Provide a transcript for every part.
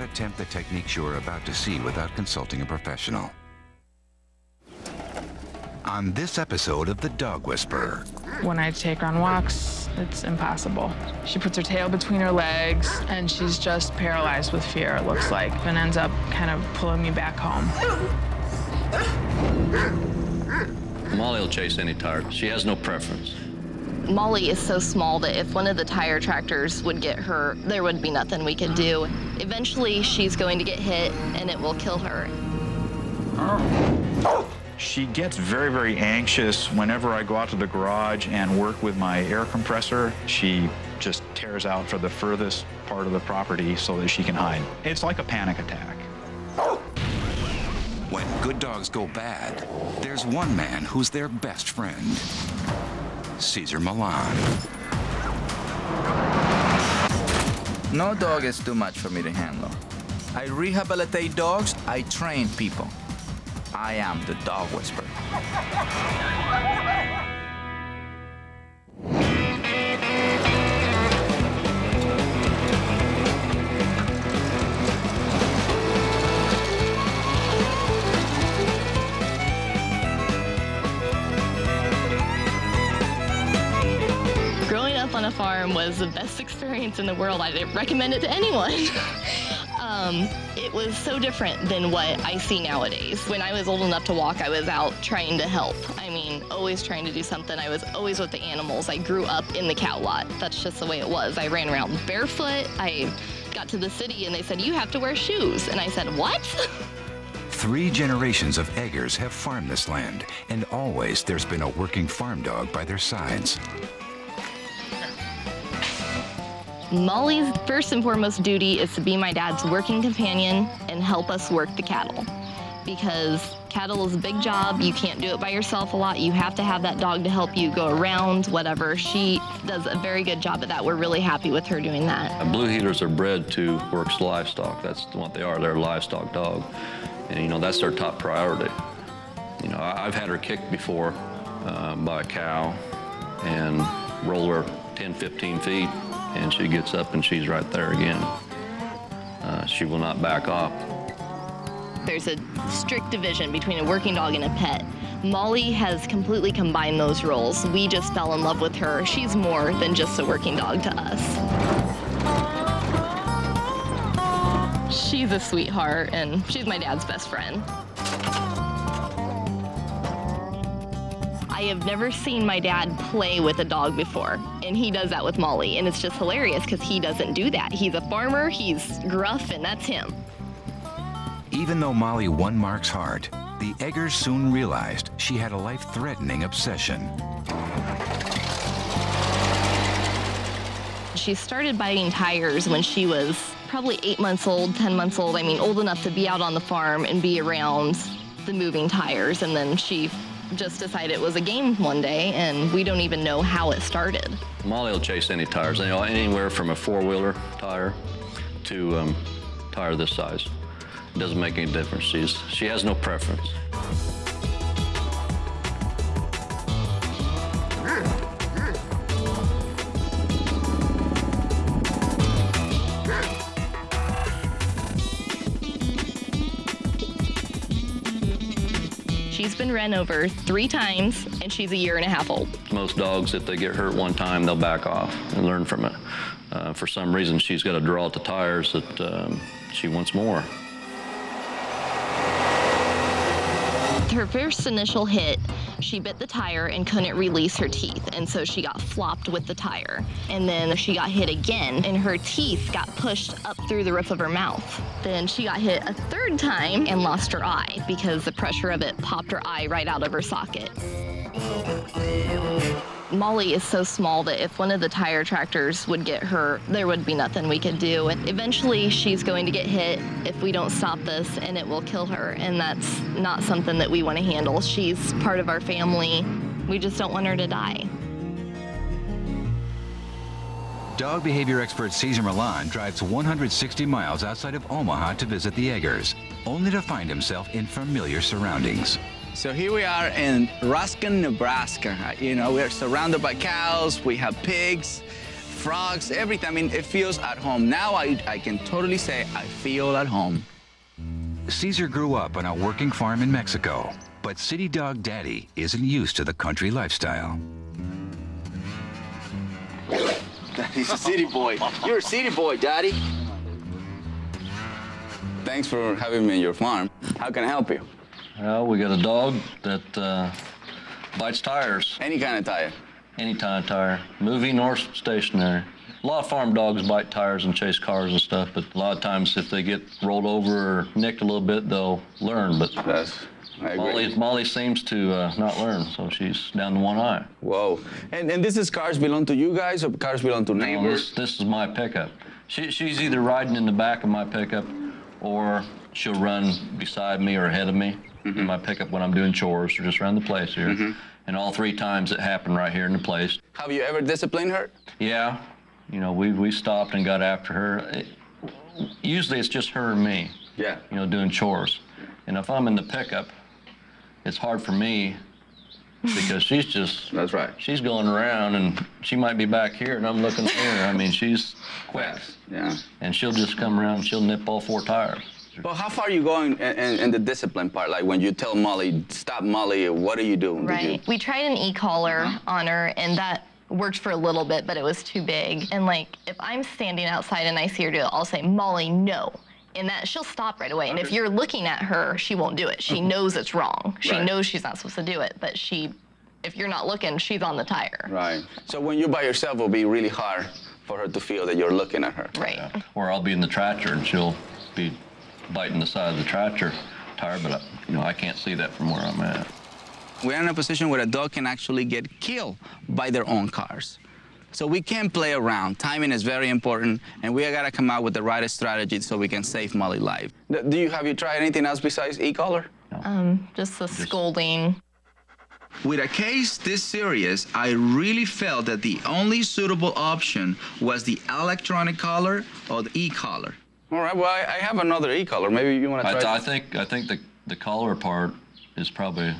attempt the techniques you're about to see without consulting a professional. On this episode of The Dog Whisperer. When I take her on walks, it's impossible. She puts her tail between her legs, and she's just paralyzed with fear, it looks like, and ends up kind of pulling me back home. Molly will chase any tire. She has no preference. Molly is so small that if one of the tire tractors would get her, there would be nothing we could do. Eventually, she's going to get hit, and it will kill her. She gets very, very anxious whenever I go out to the garage and work with my air compressor. She just tears out for the furthest part of the property so that she can hide. It's like a panic attack. When good dogs go bad, there's one man who's their best friend. Cesar Millan. No dog is too much for me to handle. I rehabilitate dogs, I train people. I am the Dog Whisperer. Growing up on a farm was the best experience in the world. I didn't recommend it to anyone. It was so different than what I see nowadays. When I was old enough to walk, I was out trying to help. I mean, always trying to do something. I was always with the animals. I grew up in the cow lot. That's just the way it was. I ran around barefoot. I got to the city and they said, "You have to wear shoes." And I said, "What?" 3 generations of Eggers have farmed this land, and always there's been a working farm dog by their sides. Molly's first and foremost duty is to be my dad's working companion and help us work the cattle. Because cattle is a big job. You can't do it by yourself a lot. You have to have that dog to help you go around, whatever. She does a very good job at that. We're really happy with her doing that. Blue heelers are bred to work livestock. That's what they are. They're a livestock dog. And, you know, that's their top priority. You know, I've had her kicked before by a cow and roll her 10, 15 feet. And she gets up and she's right there again. She will not back off. There's a strict division between a working dog and a pet. Molly has completely combined those roles. We just fell in love with her. She's more than just a working dog to us. She's a sweetheart, and she's my dad's best friend. I have never seen my dad play with a dog before, and he does that with Molly, and it's just hilarious because he doesn't do that. He's a farmer, he's gruff, and that's him. Even though Molly won Mark's heart, the Eggers soon realized she had a life-threatening obsession. She started biting tires when she was probably 8 months old, 10 months old. I mean, old enough to be out on the farm and be around the moving tires, and then she just decided it was a game one day, and we don't even know how it started. Molly will chase any tires, you know, anywhere from a 4-wheeler tire to tire this size. It doesn't make any difference. She has no preference. She's been run over 3 times, and she's a 1.5 years old. Most dogs, if they get hurt one time, they'll back off and learn from it. For some reason, she's got to draw at the tires that she wants more. Her first initial hit, she bit the tire and couldn't release her teeth, and so she got flopped with the tire. And then she got hit again, and her teeth got pushed up through the roof of her mouth. Then she got hit a 3rd time and lost her eye because the pressure of it popped her eye right out of her socket. Molly is so small that if one of the tire tractors would get her, there would be nothing we could do. And eventually, she's going to get hit if we don't stop this, and it will kill her. And that's not something that we want to handle. She's part of our family. We just don't want her to die. Dog behavior expert Cesar Millan drives 160 miles outside of Omaha to visit the Eggers, only to find himself in familiar surroundings. So here we are in Ruskin, Nebraska. You know, we're surrounded by cows, we have pigs, frogs, everything. I mean, it feels at home. Now I can totally say I feel at home. Caesar grew up on a working farm in Mexico, but City Dog Daddy isn't used to the country lifestyle. He's a city boy. You're a city boy, Daddy. Thanks for having me on your farm. How can I help you? Well, we got a dog that bites tires. Any kind of tire. Any kind of tire, moving or stationary. A lot of farm dogs bite tires and chase cars and stuff, but a lot of times if they get rolled over or nicked a little bit, they'll learn. But I agree. Molly seems to not learn, so she's down to one eye. Whoa. And this cars belong to you guys or cars belong to neighbors? No, this is my pickup. She's either riding in the back of my pickup or she'll run beside me or ahead of me in my pickup when I'm doing chores or just around the place here. And all 3 times it happened right here in the place. Have you ever disciplined her? Yeah. You know, we stopped and got after her. Usually it's just her and me. Yeah. You know, doing chores. And if I'm in the pickup, it's hard for me because she's just... That's right. She's going around and she might be back here and I'm looking here. I mean, she's quick. Yeah. And she'll just come around and she'll nip all 4 tires. Well, how far are you going in the discipline part? Like when you tell Molly, stop Molly, what do you do? Right. We tried an e-collar on her, and that worked for a little bit, but it was too big. And like, if I'm standing outside and I see her do it, I'll say, Molly, no. And that she'll stop right away. And if you're looking at her, she won't do it. She knows it's wrong. She knows she's not supposed to do it, but if you're not looking, she's on the tire. Right. So when you're by yourself, it'll be really hard for her to feel that you're looking at her. Right. Yeah. Or I'll be in the tractor and she'll be biting the side of the tractor tire, but you know, I can't see that from where I'm at. We're in a position where a dog can actually get killed by their own cars. So we can't play around. Timing is very important, and we gotta come out with the right strategy so we can save Molly's life. Have you tried anything else besides e-collar? No. Just the scolding. With a case this serious, I really felt that the only suitable option was the electronic collar or the e-collar. All right, well, I have another e-collar. Maybe you want to try I think the collar part is probably,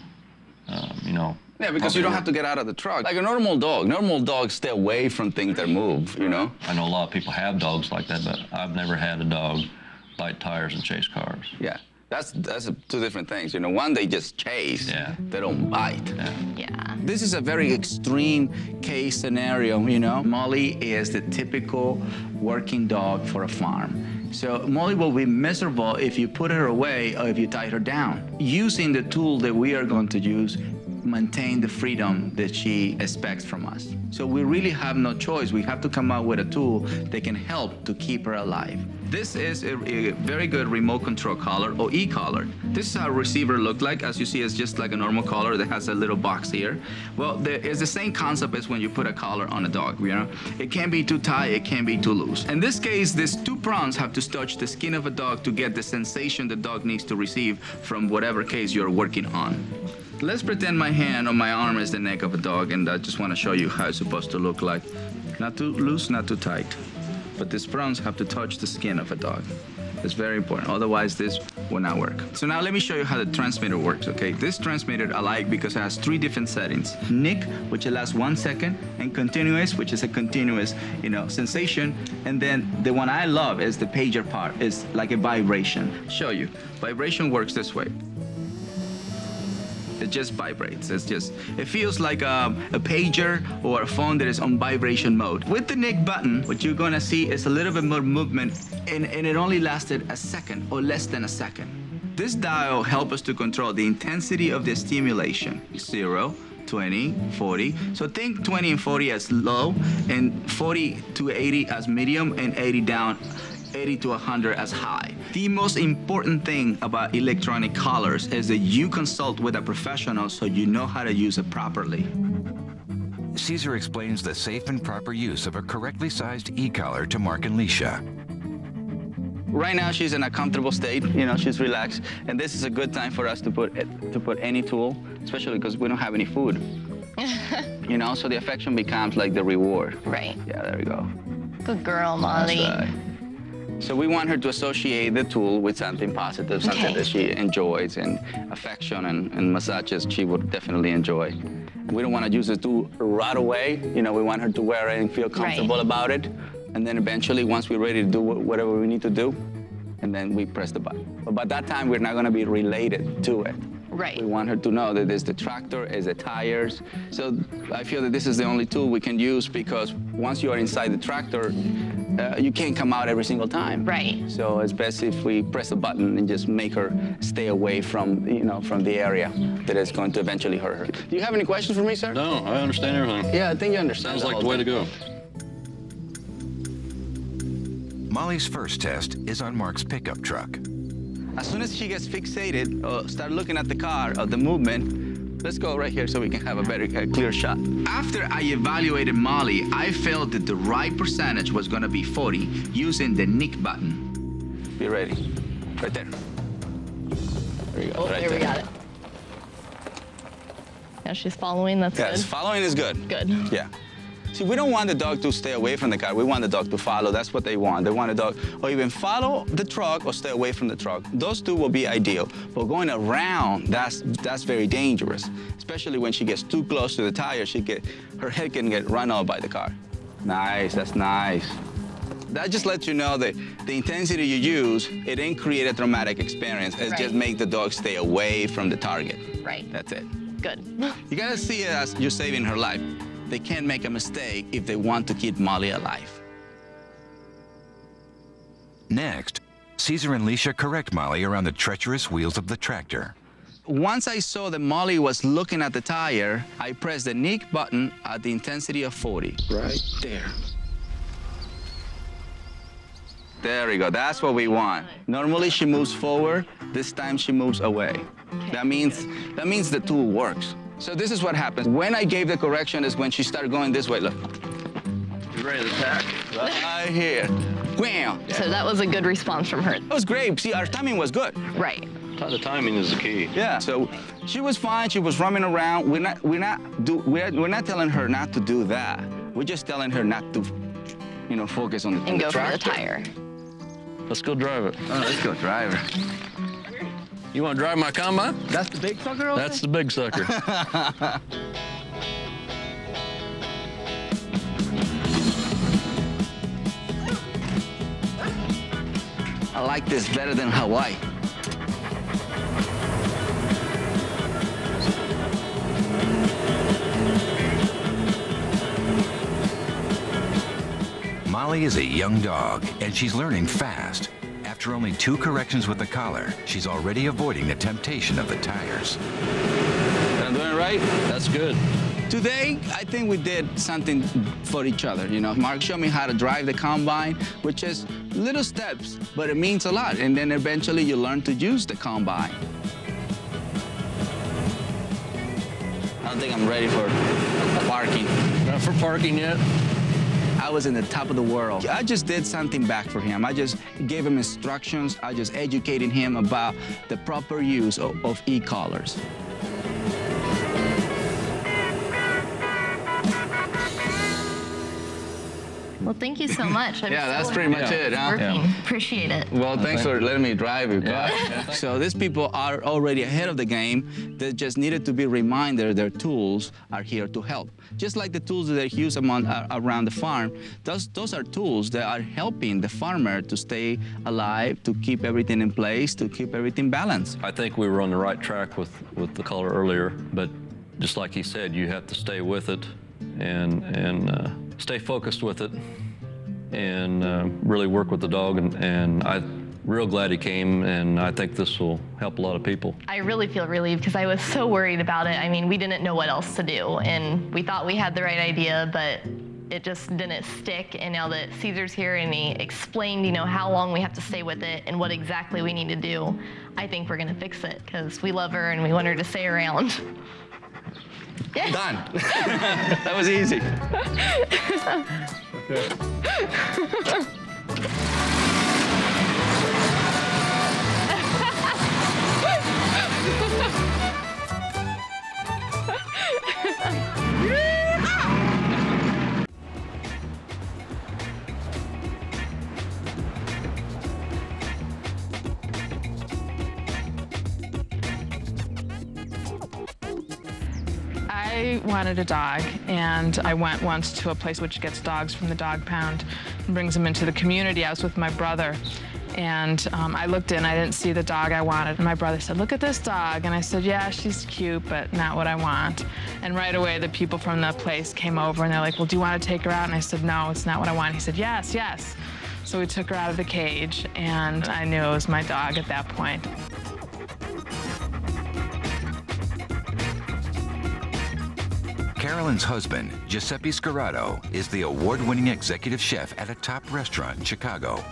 you know. Yeah, because you don't have to get out of the truck. Like a normal dogs stay away from things that move, you know? I know a lot of people have dogs like that, but I've never had a dog bite tires and chase cars. Yeah, that's 2 different things. You know, one, they just chase. Yeah. They don't bite. Yeah. This is a very extreme case scenario, you know? Molly is the typical working dog for a farm. So Molly will be miserable if you put her away or if you tie her down. Using the tool that we are going to use, maintain the freedom that she expects from us. So we really have no choice. We have to come out with a tool that can help to keep her alive. This is a very good remote control collar or e-collar. This is how a receiver looked like. As you see, it's just like a normal collar that has a little box here. Well, it's the same concept as when you put a collar on a dog, you know? It can't be too tight, it can't be too loose. In this case, these 2 prongs have to touch the skin of a dog to get the sensation the dog needs to receive from whatever case you're working on. Let's pretend my hand on my arm is the neck of a dog, and I just want to show you how it's supposed to look like. Not too loose, not too tight. But these prongs have to touch the skin of a dog. It's very important, otherwise this will not work. So now let me show you how the transmitter works, okay? This transmitter I like because it has 3 different settings. Nick, which lasts 1 second, and continuous, which is a continuous, you know, sensation. And then the one I love is the pager part. It's like a vibration. Show you. Vibration works this way. It just vibrates. It feels like a pager or a phone that is on vibration mode. With the Nick button, what you're gonna see is a little bit more movement, and it only lasted a second or less than a second. This dial helps us to control the intensity of the stimulation. 0, 20, 40. So think 20 and 40 as low, and 40 to 80 as medium, and 80 down, 80 to 100 as high. The most important thing about electronic collars is that you consult with a professional so you know how to use it properly. Caesar explains the safe and proper use of a correctly sized e-collar to Mark and Leisha. Right now she's in a comfortable state, you know, she's relaxed, and this is a good time for us to put any tool, especially because we don't have any food. You know, so the affection becomes like the reward. Right. Yeah, there we go. Good girl, Molly. That's right. So we want her to associate the tool with something positive, something that she enjoys, and affection and massages she would definitely enjoy. We don't want to use the tool right away. You know, we want her to wear it and feel comfortable about it. And then eventually, once we're ready to do whatever we need to do, and then we press the button. But by that time, we're not going to be related to it. Right. We want her to know that there's the tractor, is the tires. So I feel that this is the only tool we can use because once you are inside the tractor, you can't come out every single time. Right. So it's best if we press a button and just make her stay away from, you know, from the area that is going to eventually hurt her. Do you have any questions for me, sir? No, I understand everything. Yeah, I think you understand. Sounds like the way to go. Molly's first test is on Mark's pickup truck. As soon as she gets fixated, start looking at the car or the movement, let's go right here so we can have a better, clear shot. After I evaluated Molly, I felt that the right percentage was gonna be 40 using the Nick button. Be ready. Right there. There you go. Oh, right there we got it. Now she's following, that's Yes, good. following is good. Good. Yeah. See, we don't want the dog to stay away from the car. We want the dog to follow. That's what they want. They want the dog or even follow the truck or stay away from the truck. Those two will be ideal. But going around, that's very dangerous. Especially when she gets too close to the tire, her head can get run over by the car. Nice, that's nice. That just lets you know that the intensity you use, it didn't create a traumatic experience. It just make the dog stay away from the target. Right. That's it. Good. You gotta see it as you're saving her life. They can't make a mistake if they want to keep Molly alive. Next, Caesar and Leisha correct Molly around the treacherous wheels of the tractor. Once I saw that Molly was looking at the tire, I pressed the Nick button at the intensity of 40. Right there. There we go. That's what we want. Normally she moves forward. This time she moves away. Okay. That means the tool works. So this is what happens. When I gave the correction is when she started going this way. Look. You ready to attack? Right here. Wham! So that was a good response from her. It was great. See, our timing was good. Right. The timing is the key. Yeah. So she was fine. She was roaming around. We're not telling her not to do that. We're just telling her not to, you know, focus on the And go for the tractor. tire. Let's go drive it. Oh, let's go drive her. You want to drive my combine? That's the big sucker over That's the big sucker. I like this better than Hawaii. Molly is a young dog, and she's learning fast. After only 2 corrections with the collar, she's already avoiding the temptation of the tires. I'm doing it right? That's good. Today, I think we did something for each other. You know, Mark showed me how to drive the combine, which is little steps, but it means a lot. And then eventually you learn to use the combine. I don't think I'm ready for parking. Not for parking yet. I was in the top of the world. I just did something back for him. I just gave him instructions. I just educated him about the proper use of e-collars. Well, thank you so much. I'm Yeah, that's so pretty much it, huh? working. Appreciate it. Well, thanks for letting me drive your car. So these people are already ahead of the game. They just needed to be reminded their tools are here to help. Just like the tools that they use around the farm, those are tools that are helping the farmer to stay alive, to keep everything in place, to keep everything balanced. I think we were on the right track with the color earlier, but just like he said, you have to stay with it and stay focused with it and really work with the dog. And I'm real glad he came, and I think this will help a lot of people. I really feel relieved because I was so worried about it. I mean, we didn't know what else to do, and we thought we had the right idea, but it just didn't stick. And now that Caesar's here and he explained, you know, how long we have to stay with it and what exactly we need to do, I think we're gonna fix it because we love her and we want her to stay around. Yeah. Done. That was easy. I I wanted a dog, and I went once to a place which gets dogs from the dog pound and brings them into the community. I was with my brother, and I looked in, I didn't see the dog I wanted. And my brother said, "Look at this dog." And I said, "Yeah, she's cute, but not what I want." And right away, the people from the place came over, and they're like, "Well, do you want to take her out?" And I said, "No, it's not what I want." He said, "Yes, yes." So we took her out of the cage, and I knew it was my dog at that point. Carolyn's husband, Giuseppe Scarrato, is the award-winning executive chef at a top restaurant in Chicago.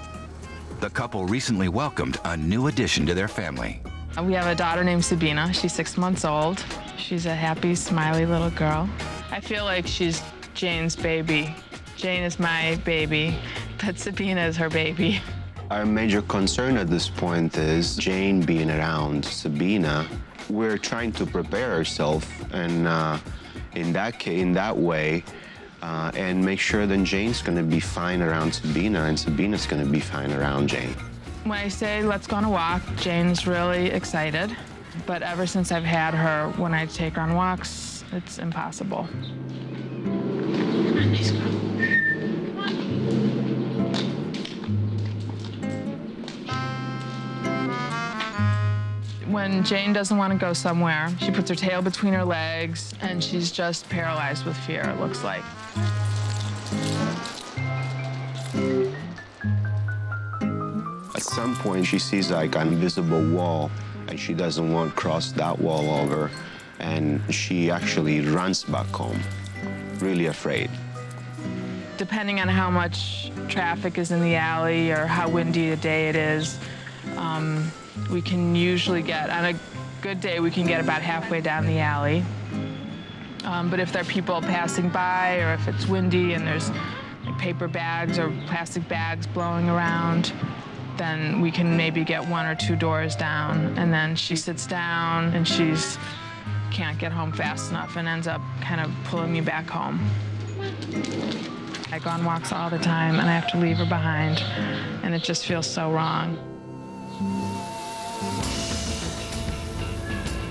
The couple recently welcomed a new addition to their family. We have a daughter named Sabina. She's 6 months old. She's a happy, smiley little girl. I feel like she's Jane's baby. Jane is my baby, but Sabina is her baby. Our major concern at this point is Jane being around Sabina. We're trying to prepare ourselves and in that way, and make sure that Jane's going to be fine around Sabina, and Sabina's going to be fine around Jane. When I say let's go on a walk, Jane's really excited. But ever since I've had her, when I take her on walks, it's impossible. When Jane doesn't want to go somewhere, she puts her tail between her legs, and she's just paralyzed with fear, it looks like. At some point, she sees like an invisible wall, and she doesn't want to cross that wall over, and she actually runs back home, really afraid. Depending on how much traffic is in the alley or how windy the day it is, we can usually get, on a good day, we can get about halfway down the alley. But if there are people passing by, or if it's windy and there's like paper bags or plastic bags blowing around, then we can maybe get 1 or 2 doors down. And then she sits down and can't get home fast enough and ends up kind of pulling me back home. I go on walks all the time, and I have to leave her behind, and it just feels so wrong.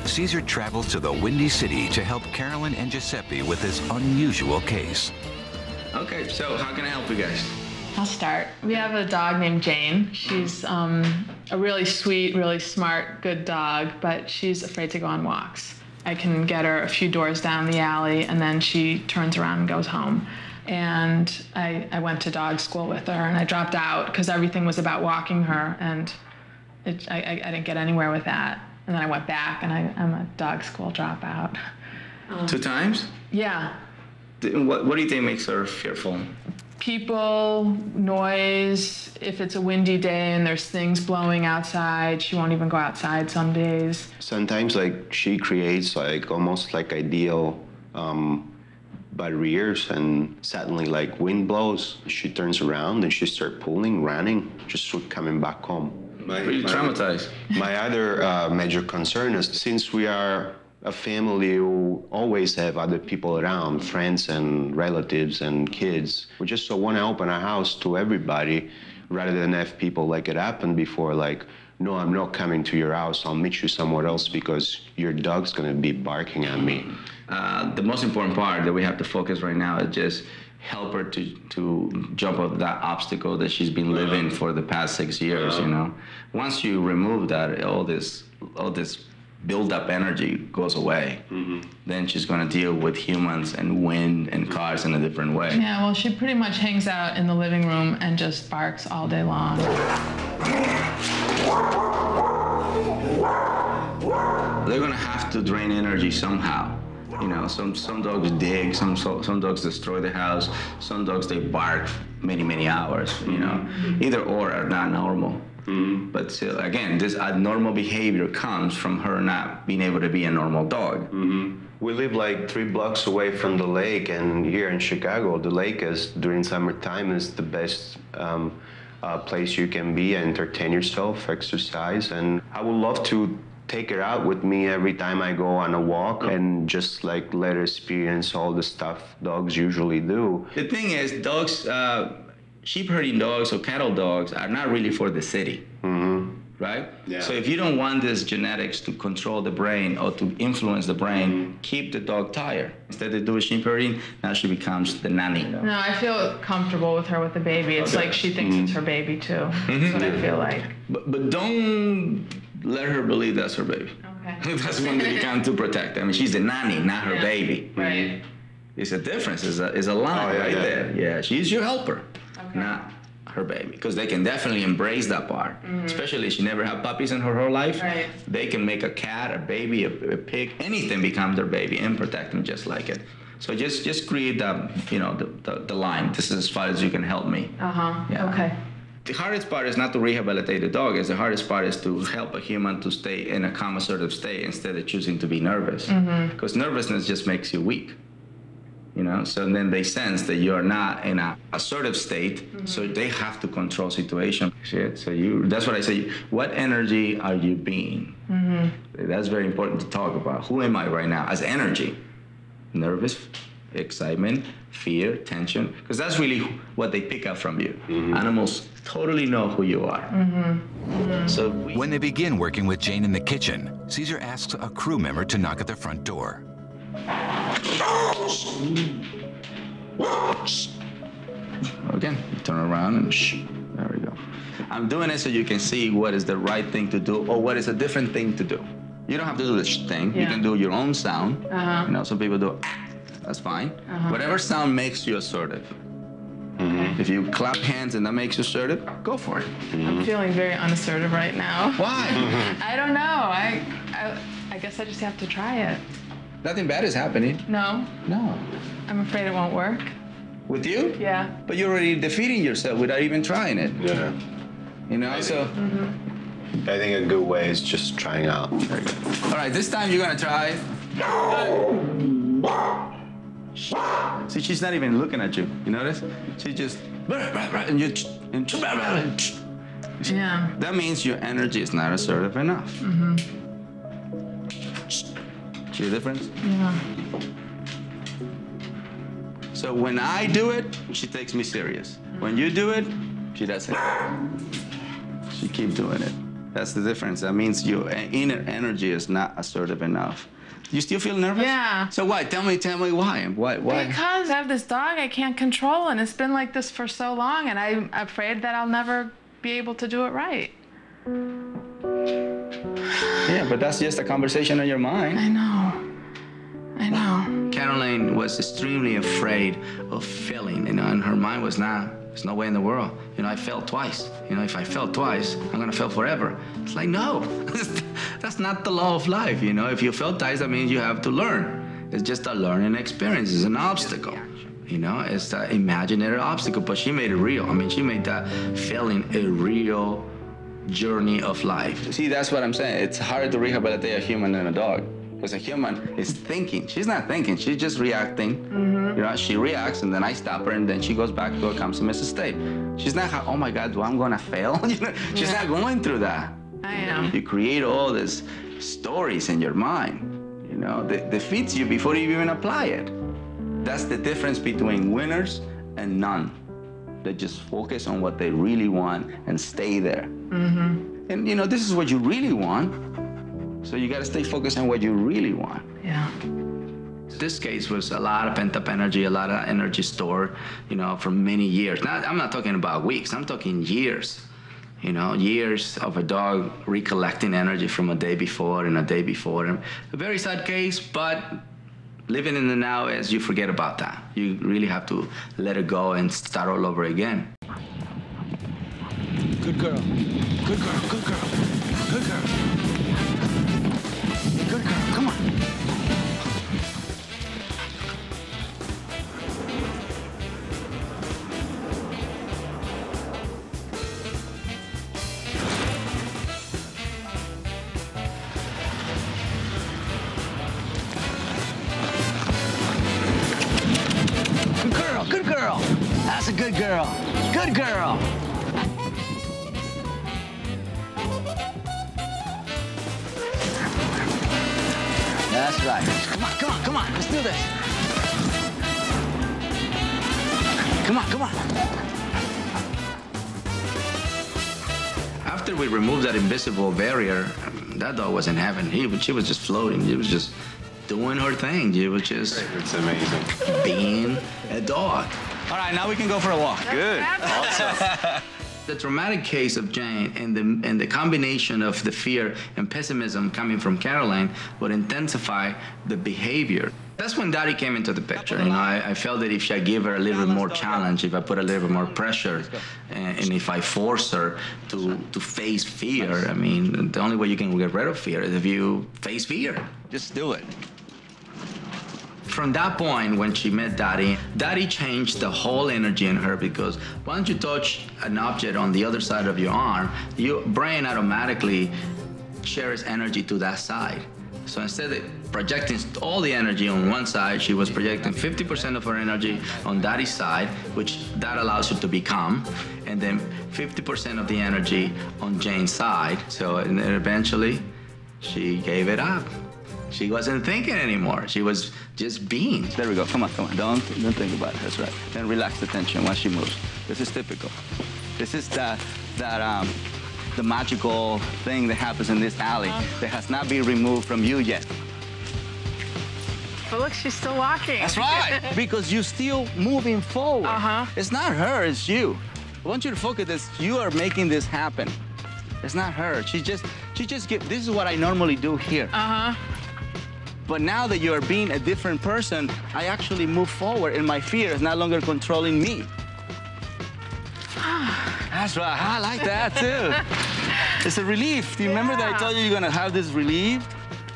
Caesar traveled to the Windy City to help Carolyn and Giuseppe with this unusual case. Okay, so how can I help you guys? I'll start. We have a dog named Jane. She's a really sweet, really smart, good dog, but she's afraid to go on walks. I can get her a few doors down the alley, and then she turns around and goes home. And I went to dog school with her, and I dropped out because everything was about walking her, and I didn't get anywhere with that. And then I went back, and I'm a dog school dropout. 2 times? Yeah. What do you think makes her fearful? People, noise. If it's a windy day and there's things blowing outside, she won't even go outside some days. Sometimes like she creates like almost like ideal barriers, and suddenly like wind blows, she turns around and she starts pulling, running, just coming back home. Pretty traumatized. My other major concern is, since we are a family who always have other people around, friends and relatives and kids, we just want to open our house to everybody rather than have people like it happened before, like, no, I'm not coming to your house, I'll meet you somewhere else because your dog's going to be barking at me. The most important part that we have to focus right now is just help her to jump over that obstacle that she's been living for the past 6 years, you know. Once you remove that, all this build-up energy goes away. Then she's going to deal with humans and wind and cars in a different way. Yeah, well, she pretty much hangs out in the living room and just barks all day long. They're going to have to drain energy somehow. You know, some dogs dig, some dogs destroy the house, some dogs, they bark many hours, you know. Either or are not normal. But still, again, this abnormal behavior comes from her not being able to be a normal dog. We live like 3 blocks away from the lake, and here in Chicago, the lake is, during summertime, is the best place you can be, entertain yourself, exercise, and I would love to take her out with me every time I go on a walk and just like let her experience all the stuff dogs usually do. The thing is, dogs, sheep herding dogs or cattle dogs are not really for the city. right? Yeah. So if you don't want this genetics to control the brain or to influence the brain, keep the dog tired. Instead of doing sheeperding, now she becomes the nanny. No, I feel comfortable with her with the baby. It's like she thinks it's her baby too. That's what I feel like. But don't let her believe that's her baby. Okay. That's when they become too protective. I mean, she's the nanny, not her baby. Right. It's a difference. It's a line right there. Yeah, she's your helper, not her baby. Because they can definitely embrace that part. Especially if she never had puppies in her whole life. Right. They can make a cat, a baby, a pig, anything become their baby and protect them just like it. So just create that, the line. This is as far as you can help me. Yeah. Okay. The hardest part is not to rehabilitate the dog. The hardest part is to help a human to stay in a calm, assertive state instead of choosing to be nervous. Because nervousness just makes you weak. So then they sense that you're not in an assertive state, so they have to control situation. That's what I say. What energy are you being? That's very important to talk about. Who am I right now as energy? Nervous, excitement, fear, tension, because that's really what they pick up from you. Animals totally know who you are. So When they begin working with Jane in the kitchen, Caesar asks a crew member to knock at the front door. again, turn around and shh. There we go. I'm doing it so you can see what is the right thing to do or what is a different thing to do. You don't have to do this thing. You can do your own sound. Some people do, that's fine. Whatever sound makes you assertive. If you clap hands and that makes you assertive, go for it. I'm feeling very unassertive right now. Why? I don't know. I guess I just have to try it. Nothing bad is happening. No? No. I'm afraid it won't work. With you? Yeah. But you're already defeating yourself without even trying it. Yeah. So. I think a good way is just trying out. Very good. All right, this time you're gonna try. See, she's not even looking at you. You notice? She just and you Yeah. That means your energy is not assertive enough. See the difference? Yeah. So when I do it, she takes me serious. When you do it, she doesn't. She keep doing it. That's the difference. That means your inner energy is not assertive enough. You still feel nervous? Yeah. So why? Tell me why. Why? Because I have this dog I can't control, and it's been like this for so long, and I'm afraid that I'll never be able to do it right. Yeah, but that's just a conversation in your mind. I know. Caroline was extremely afraid of failing, and her mind was there's no way in the world. I failed twice. If I fail twice, I'm gonna fail forever. It's like, no, that's not the law of life. If you fail twice, that means you have to learn. It's just a learning experience. It's an obstacle. It's an imaginary obstacle, but she made it real. She made that failing a real journey of life. See, that's what I'm saying. It's harder to rehabilitate a human than a dog. Because a human is thinking. She's not thinking, she's just reacting. She reacts and then I stop her and then she goes back to a calm submissive state. She's not, oh my God, I'm gonna fail? She's not going through that. I am. You create all these stories in your mind, that defeats you before you even apply it. That's the difference between winners and none. They just focus on what they really want and stay there. And this is what you really want. So you gotta stay focused on what you really want. Yeah. This case was a lot of pent-up energy, a lot of energy stored, for many years. I'm not talking about weeks, I'm talking years. Years of a dog recollecting energy from a day before and a day before. A very sad case, but living in the now is you forget about that. You really have to let it go and start all over again. Good girl, good girl, good girl, good girl. Good girl, come on. Good girl, good girl. That's a good girl. Good girl. That's right. Come on, let's do this. Come on. after we removed that invisible barrier, that dog was in heaven. She was just floating. She was just doing her thing. She was just It's amazing. being a dog. All right, now we can go for a walk. Good. Awesome. The traumatic case of Jane and the combination of the fear and pessimism coming from Caroline would intensify the behavior. That's when Daddy came into the picture. You know, I felt that if I give her a little bit more challenge, if I put a little bit more pressure, and if I force her to face fear, I mean, the only way you can get rid of fear is if you face fear. Just do it. From that point, when she met Daddy, Daddy changed the whole energy in her, because once you touch an object on the other side of your arm, your brain automatically shares energy to that side. So instead of projecting all the energy on one side, she was projecting 50% of her energy on Daddy's side, which that allows her to be calm, and then 50% of the energy on Jane's side. So and then eventually, she gave it up. She wasn't thinking anymore. She was just being. There we go. Come on, come on. Don't think about it. That's right. Then relax the tension once she moves. This is typical. This is the magical thing that happens in this alley that has not been removed from you yet. But look, she's still walking. That's right. Because you're still moving forward. It's not her, it's you. I want you to focus this. You are making this happen. It's not her. She just this is what I normally do here. But now that you are being a different person, I actually move forward, and my fear is no longer controlling me. That's right. I like that too. It's a relief. Do you remember that I told you you're gonna have this relief?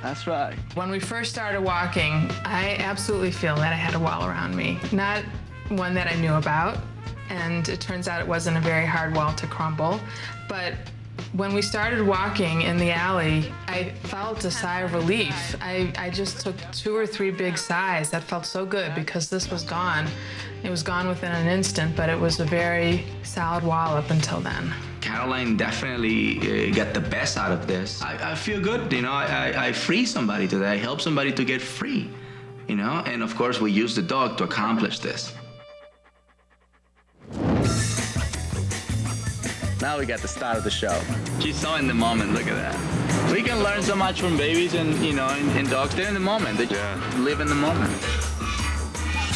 That's right. When we first started walking, I absolutely feel that I had a wall around me. Not one that I knew about, and it turns out it wasn't a very hard wall to crumble. But when we started walking in the alley, I felt a sigh of relief. I just took 2 or 3 big sighs. That felt so good because this was gone. It was gone within an instant, but it was a very solid wall up until then. Caroline definitely got the best out of this. I feel good, you know, I free somebody today. I help somebody to get free, you know? And of course, we use the dog to accomplish this. Now we got the start of the show. She's so in the moment, look at that. We can learn so much from babies and, you know, and dogs. They're in the moment. They just live in the moment.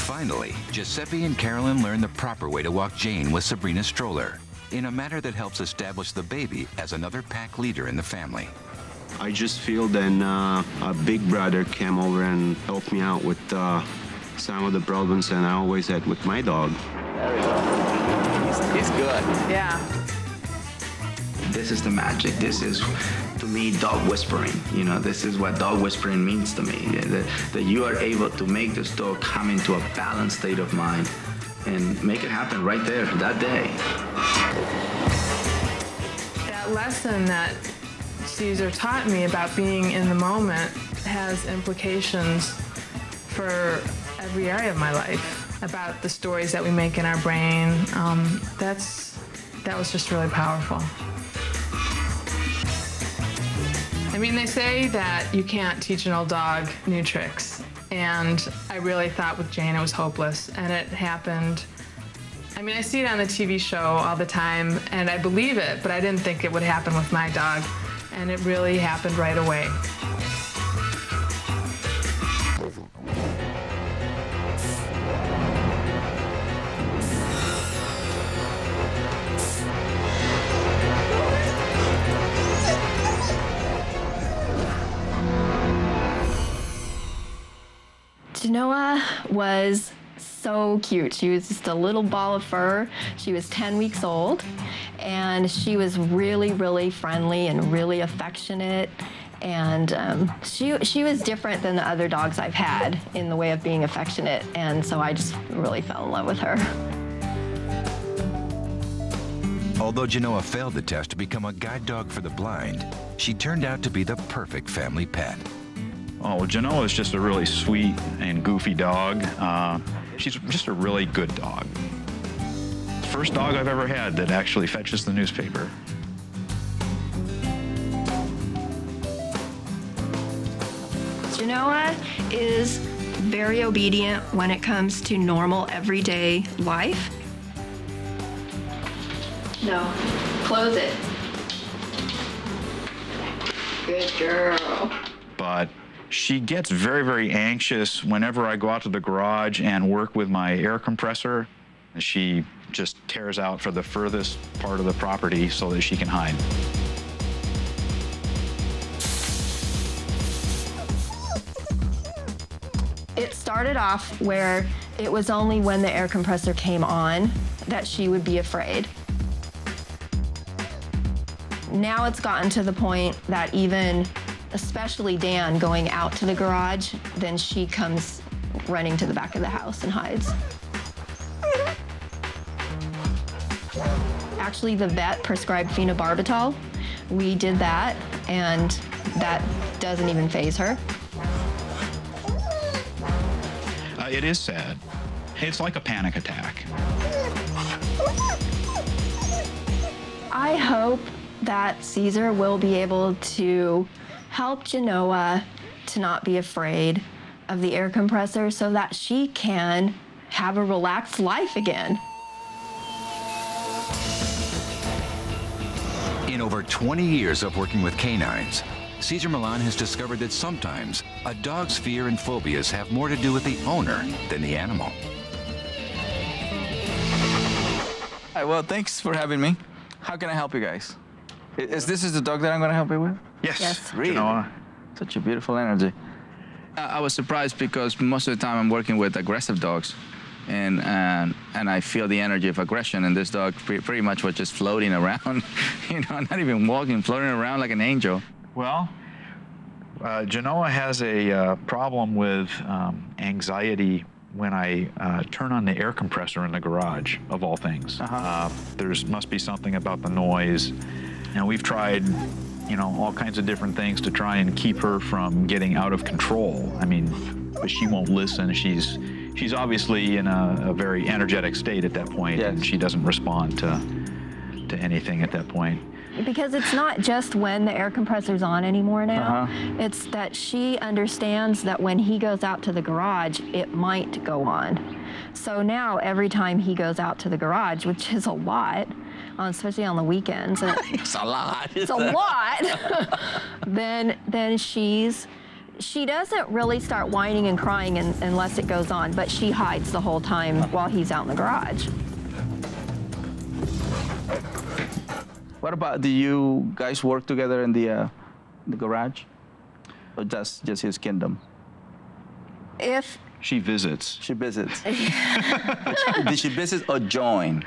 Finally, Giuseppe and Carolyn learn the proper way to walk Jane with Sabrina's stroller, in a manner that helps establish the baby as another pack leader in the family. I just feel then a big brother came over and helped me out with some of the problems, and I always had with my dog. There we go. He's good. Yeah. This is the magic. This is, to me, dog whispering. You know, this is what dog whispering means to me. That you are able to make this dog come into a balanced state of mind and make it happen right there, that day. That lesson that Caesar taught me about being in the moment has implications for every area of my life, about the stories that we make in our brain. That was just really powerful. I mean, they say that you can't teach an old dog new tricks, and I really thought with Jane it was hopeless, and it happened. I mean, I see it on the TV show all the time, and I believe it, but I didn't think it would happen with my dog, and it really happened right away. Genoa was so cute. She was just a little ball of fur. She was 10 weeks old, and she was really, really friendly and really affectionate. And she was different than the other dogs I've had in the way of being affectionate, and so I just really fell in love with her. Although Genoa failed the test to become a guide dog for the blind, she turned out to be the perfect family pet. Oh, well, Genoa is just a really sweet and goofy dog. She's just a really good dog. First dog I've ever had that actually fetches the newspaper. Genoa is very obedient when it comes to normal, everyday life. No, close it. Good girl. But she gets very, very anxious whenever I go out to the garage and work with my air compressor. She just tears out for the furthest part of the property so that she can hide. It started off where it was only when the air compressor came on that she would be afraid. Now it's gotten to the point that even, especially Dan, going out to the garage, then she comes running to the back of the house and hides. Actually, the vet prescribed phenobarbital. We did that, and that doesn't even faze her. It is sad. It's like a panic attack. I hope that Caesar will be able to help Genoa to not be afraid of the air compressor so that she can have a relaxed life again. In over 20 years of working with canines, Cesar Millan has discovered that sometimes a dog's fear and phobias have more to do with the owner than the animal. Hi, well, thanks for having me. How can I help you guys? Is this the dog that I'm going to help you with? Yes. Really? Genoa. Such a beautiful energy. I was surprised because most of the time I'm working with aggressive dogs, and I feel the energy of aggression, and this dog pretty much was just floating around, you know, not even walking, floating around like an angel. Well, Genoa has a problem with anxiety when I turn on the air compressor in the garage, of all things. There must be something about the noise. And we've tried, you know, all kinds of different things to try and keep her from getting out of control. I mean, but she won't listen. She's obviously in a very energetic state at that point, Yes. and she doesn't respond to anything at that point. Because it's not just when the air compressor's on anymore now. It's that she understands that when he goes out to the garage, it might go on. So now every time he goes out to the garage, which is a lot, especially on the weekends, It's a lot. it's a lot, then she doesn't really start whining and crying unless it goes on, but she hides the whole time while he's out in the garage. What about, do you guys work together in the garage? Or just his kingdom? If She visits. She visits. Did she visit or join?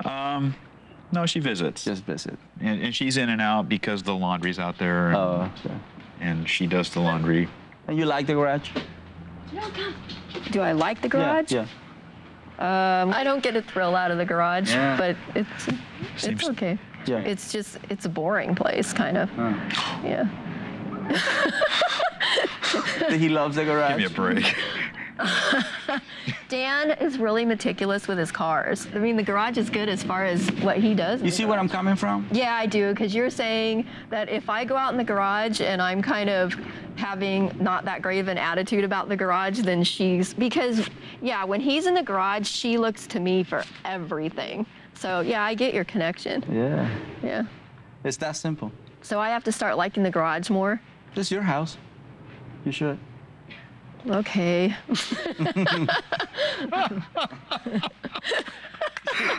No, she visits. Just visit. And she's in and out because the laundry's out there. Oh, sure. And she does the laundry. And you like the garage? do I like the garage? Yeah. I don't get a thrill out of the garage, Yeah. but it's okay. Yeah. It's just, it's a boring place, kind of. Yeah. He loves the garage. Give me a break. Dan is really meticulous with his cars. I mean, the garage is good as far as what he does. You see where I'm coming from? Yeah, I do, because you're saying that if I go out in the garage and I'm kind of having not that great of an attitude about the garage, then because, yeah, when he's in the garage, she looks to me for everything. So, yeah, I get your connection. Yeah. Yeah. It's that simple. So I have to start liking the garage more? This is your house. You should. Okay.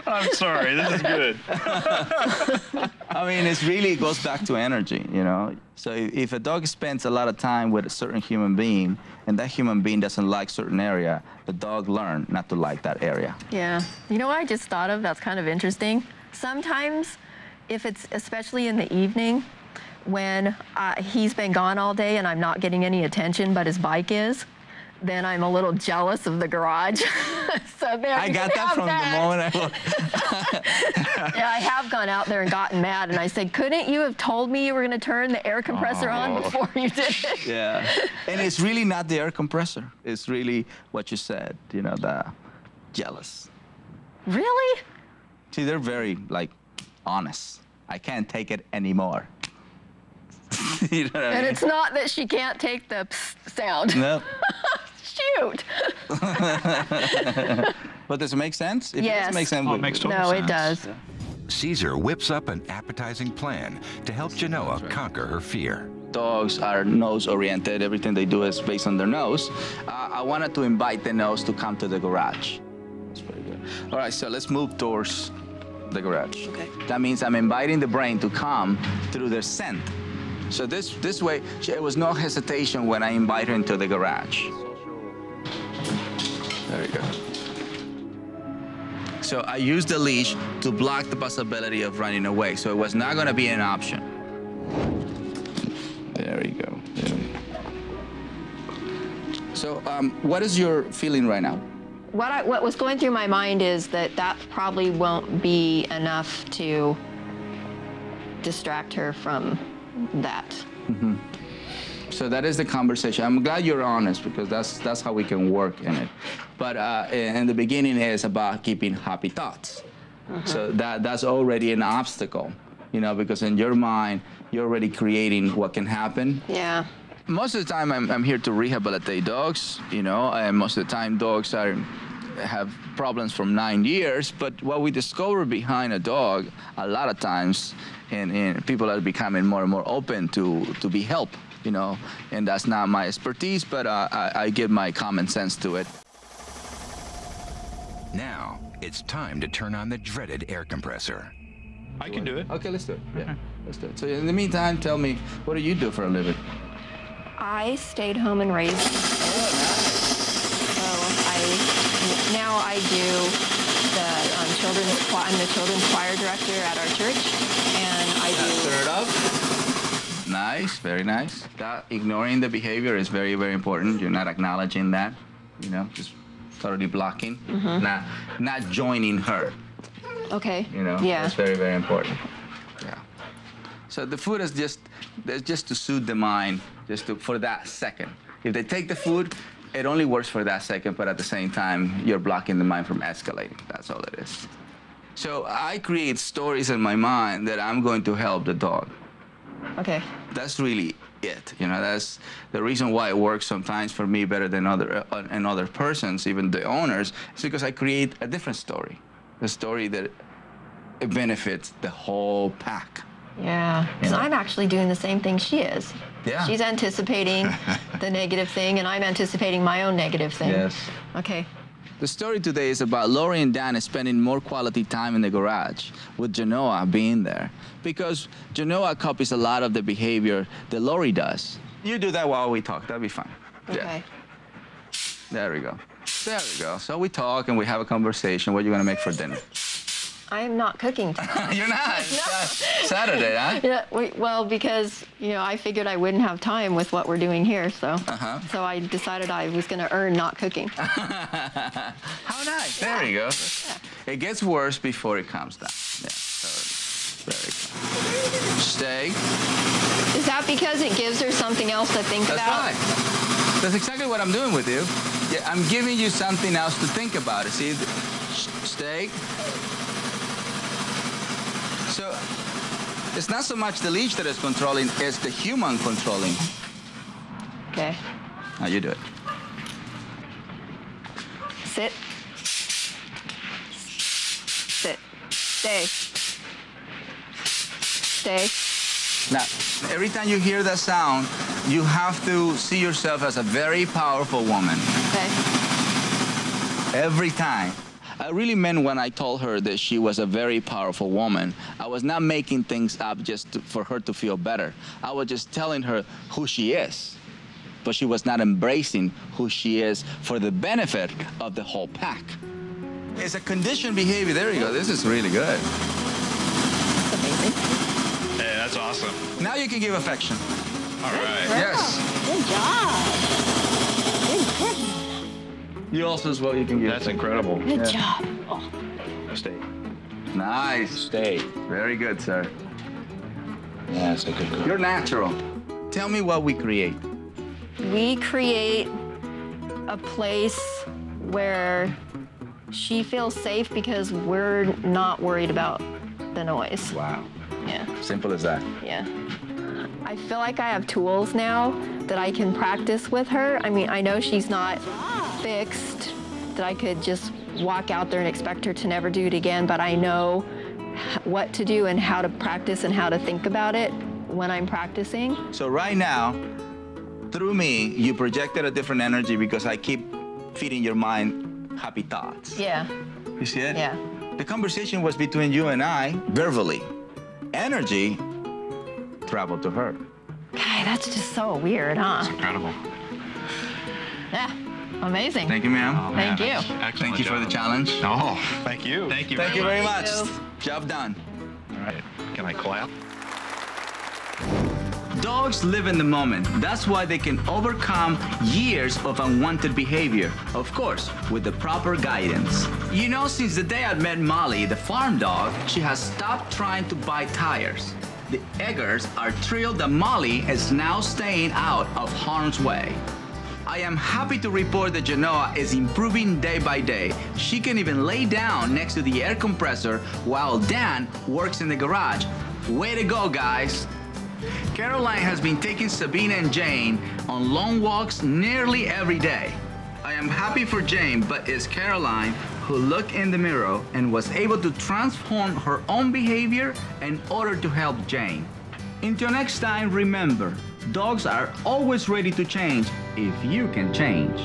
I'm sorry, this is good. I mean, it really goes back to energy, you know? So if a dog spends a lot of time with a certain human being, and that human being doesn't like certain area, the dog learns not to like that area. Yeah. You know what I just thought of that's kind of interesting? Sometimes, if it's especially in the evening, when he's been gone all day and I'm not getting any attention, but his bike is, then I'm a little jealous of the garage. So there I got that from the moment I was... Yeah, I have gone out there and gotten mad, and I said, couldn't you have told me you were going to turn the air compressor on before you did it? Yeah. And it's really not the air compressor. It's really what you said, you know, the jealous. Really? See, they're very, like, honest. I can't take it anymore. You know what I And mean? it's not that she can't take the psst sound. No. Shoot. But does it make sense? If it Yes. doesn't make sense, Oh, it makes total No, sense. it does. Caesar whips up an appetizing plan to help Genoa conquer her fear. dogs are nose-oriented. Everything they do is based on their nose. I wanted to invite the nose to come to the garage. That's pretty good. All right, so let's move towards the garage. Okay. That means I'm inviting the brain to come through their scent. So this way, there was no hesitation when I invite her into the garage. There you go. So I used the leash to block the possibility of running away. So it was not going to be an option. There you go. There we go. So what is your feeling right now? What was going through my mind is that probably won't be enough to distract her from that. Mm-hmm. So that is the conversation. I'm glad you're honest, because that's how we can work in it. But in the beginning, it's about keeping happy thoughts. Mm-hmm. So that's already an obstacle, you know, because in your mind, you're already creating what can happen. Yeah. Most of the time, I'm here to rehabilitate dogs, you know, and most of the time dogs have problems from 9 years. But what we discover behind a dog, a lot of times, and people are becoming more and more open to be helped, you know, and that's not my expertise, but I give my common sense to it. Now, it's time to turn on the dreaded air compressor. I can do it. Okay, let's do it. Yeah, let's do it. So in the meantime, tell me, what do you do for a living? I stayed home and raised them. So now I do I'm the children's choir director at our church, and I do. Turn it up. Nice, very nice. That ignoring the behavior is very, very important. You're not acknowledging that, you know, just totally blocking, not joining her. Okay. You know, yeah. That's very, very important. Yeah. So the food is just to soothe the mind, for that second. If they take the food, it only works for that second, but at the same time, you're blocking the mind from escalating. That's all it is. So I create stories in my mind that I'm going to help the dog. Okay. That's really it. You know, that's the reason why it works sometimes for me better than other persons, even the owners, is because I create a different story. The story that it benefits the whole pack. Yeah, because I'm actually doing the same thing she is. Yeah. She's anticipating the negative thing, and I'm anticipating my own negative thing. Yes. Okay. The story today is about Lori and Dan spending more quality time in the garage with Genoa being there, because Genoa copies a lot of the behavior that Lori does. You do that while we talk. That'll be fine. Okay. Yeah. There we go. There we go. So we talk and we have a conversation. What are you going to make for dinner? I'm not cooking tonight. You're not? No. Saturday, huh? Yeah, well, because, you know, I figured I wouldn't have time with what we're doing here, so so I decided I was going to earn not cooking. How nice. There you go. Yeah. It gets worse before it comes down. Yeah, so there you go. Steak. Is that because it gives her something else to think about? That's right. That's exactly what I'm doing with you. Yeah, I'm giving you something else to think about. See, steak. So it's not so much the leash that is controlling, it's the human controlling. Okay. Now you do it. Sit. Sit. Stay. Stay. Now, every time you hear that sound, you have to see yourself as a very powerful woman. Okay. Every time. I really meant when I told her that she was a very powerful woman. I was not making things up just for her to feel better. I was just telling her who she is. But she was not embracing who she is for the benefit of the whole pack. It's a conditioned behavior. There you go. This is really good. That's amazing. Hey, that's awesome. Now you can give affection. All right. Yes. Good job. Good job. You also as well, you can give That's incredible. Good job. Oh. Stay. Nice. Stay. Very good, sir. Yeah, that's a good girl. You're natural. Tell me what we create. We create a place where she feels safe because we're not worried about the noise. Wow. Yeah. Simple as that. Yeah. I feel like I have tools now that I can practice with her. I mean, I know she's not fixed, that I could just walk out there and expect her to never do it again, but I know what to do and how to practice and how to think about it when I'm practicing. So right now, through me, you projected a different energy because I keep feeding your mind happy thoughts. Yeah. You see it? Yeah. The conversation was between you and I, verbally. Energy traveled to her. God, that's just so weird, huh? Incredible. Yeah. Amazing. Thank you, ma'am. Oh, man, Thank you. excellent Thank you for the job. challenge. Oh, thank you. Thank you very much. Thank you. Job done. All right. Can I clap? Dogs live in the moment. That's why they can overcome years of unwanted behavior. Of course, with the proper guidance. You know, since the day I met Molly, the farm dog, she has stopped trying to bite tires. The Eggers are thrilled that Molly is now staying out of harm's way. I am happy to report that Genoa is improving day by day. She can even lay down next to the air compressor while Dan works in the garage. Way to go, guys. Caroline has been taking Sabina and Jane on long walks nearly every day. I am happy for Jane, but it's Caroline who looked in the mirror and was able to transform her own behavior in order to help Jane. Until next time, remember, dogs are always ready to change if you can change.